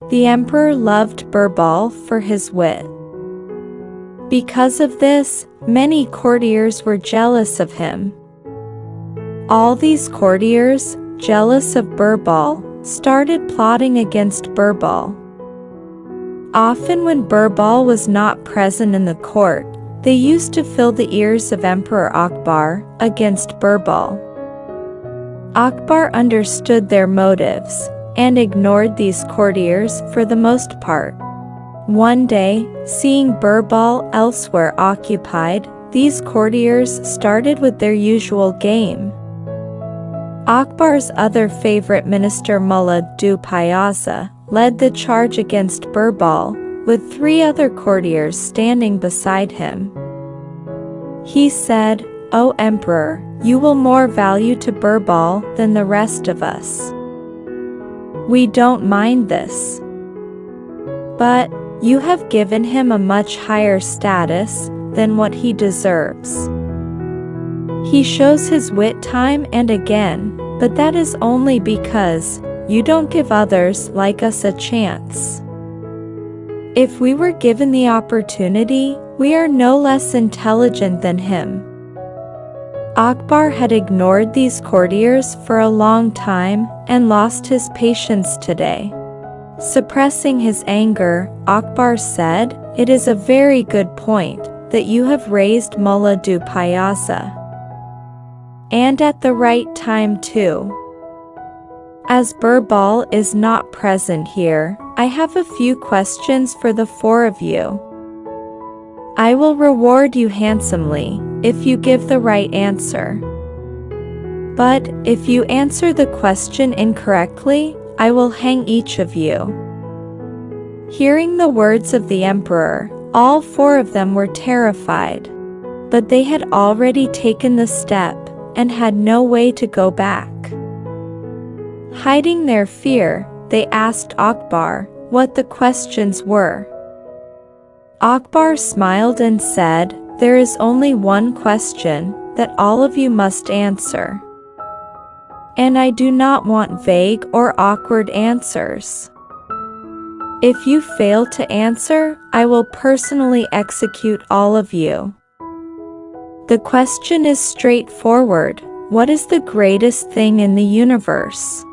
The emperor loved Birbal for his wit. Because of this, many courtiers were jealous of him. All these courtiers, jealous of Birbal, started plotting against Birbal. Often when Birbal was not present in the court, they used to fill the ears of Emperor Akbar against Birbal. Akbar understood their motives and ignored these courtiers for the most part. One day, seeing Birbal elsewhere occupied, these courtiers started with their usual game. Akbar's other favorite minister Mullah du Pyasa led the charge against Birbal, with 3 other courtiers standing beside him. He said, "O Emperor, you will more value to Birbal than the rest of us. We don't mind this. But you have given him a much higher status than what he deserves. He shows his wit time and again, but that is only because you don't give others like us a chance. If we were given the opportunity, we are no less intelligent than him." Akbar had ignored these courtiers for a long time and lost his patience today. Suppressing his anger, Akbar said, "It is a very good point that you have raised Mullah du Pyasa. And at the right time too. As Birbal is not present here, I have a few questions for the 4 of you. I will reward you handsomely if you give the right answer. But if you answer the question incorrectly, I will hang each of you." Hearing the words of the emperor, all 4 of them were terrified. But they had already taken the step and had no way to go back. Hiding their fear, they asked Akbar what the questions were. Akbar smiled and said, "There is only one question that all of you must answer. And I do not want vague or awkward answers. If you fail to answer, I will personally execute all of you. The question is straightforward. What is the greatest thing in the universe?"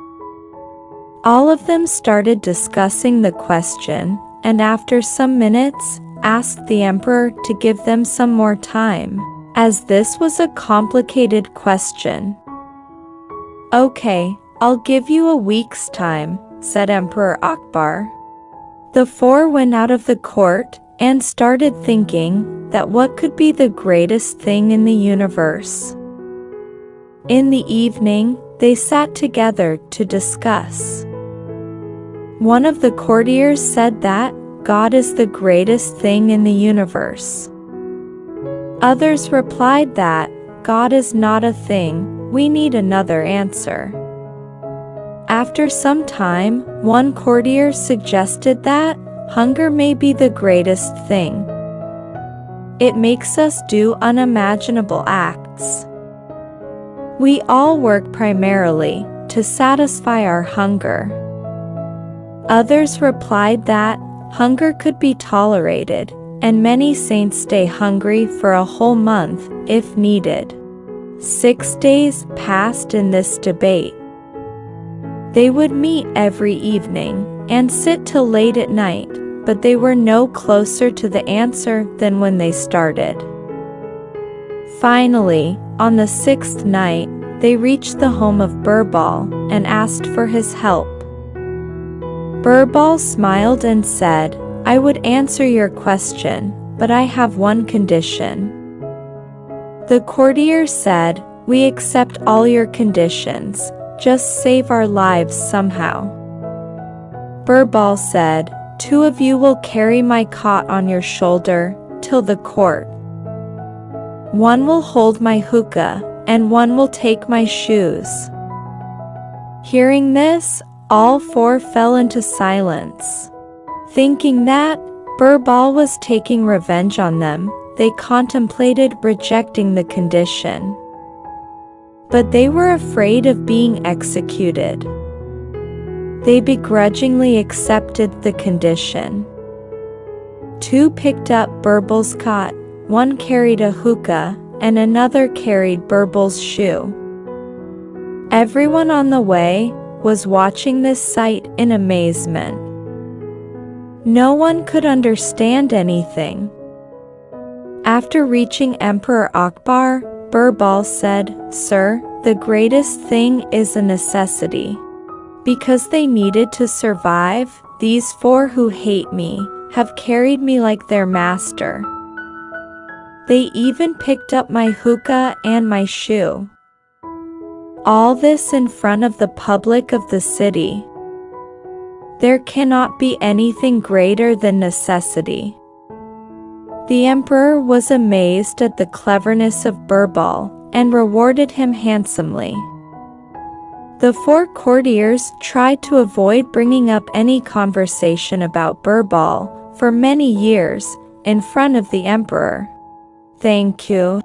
All of them started discussing the question, and after some minutes, asked the emperor to give them some more time, as this was a complicated question. "Okay, I'll give you a week's time," said Emperor Akbar. The 4 went out of the court and started thinking that what could be the greatest thing in the universe. In the evening, they sat together to discuss. One of the courtiers said that God is the greatest thing in the universe. Others replied that God is not a thing, we need another answer. After some time, one courtier suggested that hunger may be the greatest thing. It makes us do unimaginable acts. We all work primarily to satisfy our hunger. Others replied that hunger could be tolerated, and many saints stay hungry for a whole month, if needed. 6 days passed in this debate. They would meet every evening and sit till late at night, but they were no closer to the answer than when they started. Finally, on the 6th night, they reached the home of Birbal and asked for his help. Birbal smiled and said, "I would answer your question, but I have one condition." The courtier said, "We accept all your conditions, just save our lives somehow." Birbal said, "2 of you will carry my cot on your shoulder till the court. 1 will hold my hookah, and 1 will take my shoes." Hearing this, all 4 fell into silence. Thinking that Birbal was taking revenge on them, they contemplated rejecting the condition. But they were afraid of being executed. They begrudgingly accepted the condition. 2 picked up Birbal's cot, 1 carried a hookah, and another carried Birbal's shoe. Everyone on the way was watching this sight in amazement. No one could understand anything. After reaching Emperor Akbar, Birbal said, "Sir, the greatest thing is a necessity. Because they needed to survive, these 4 who hate me have carried me like their master. They even picked up my hookah and my shoe. All this in front of the public of the city. There cannot be anything greater than necessity." The emperor was amazed at the cleverness of Birbal and rewarded him handsomely. The 4 courtiers tried to avoid bringing up any conversation about Birbal for many years in front of the emperor. Thank you.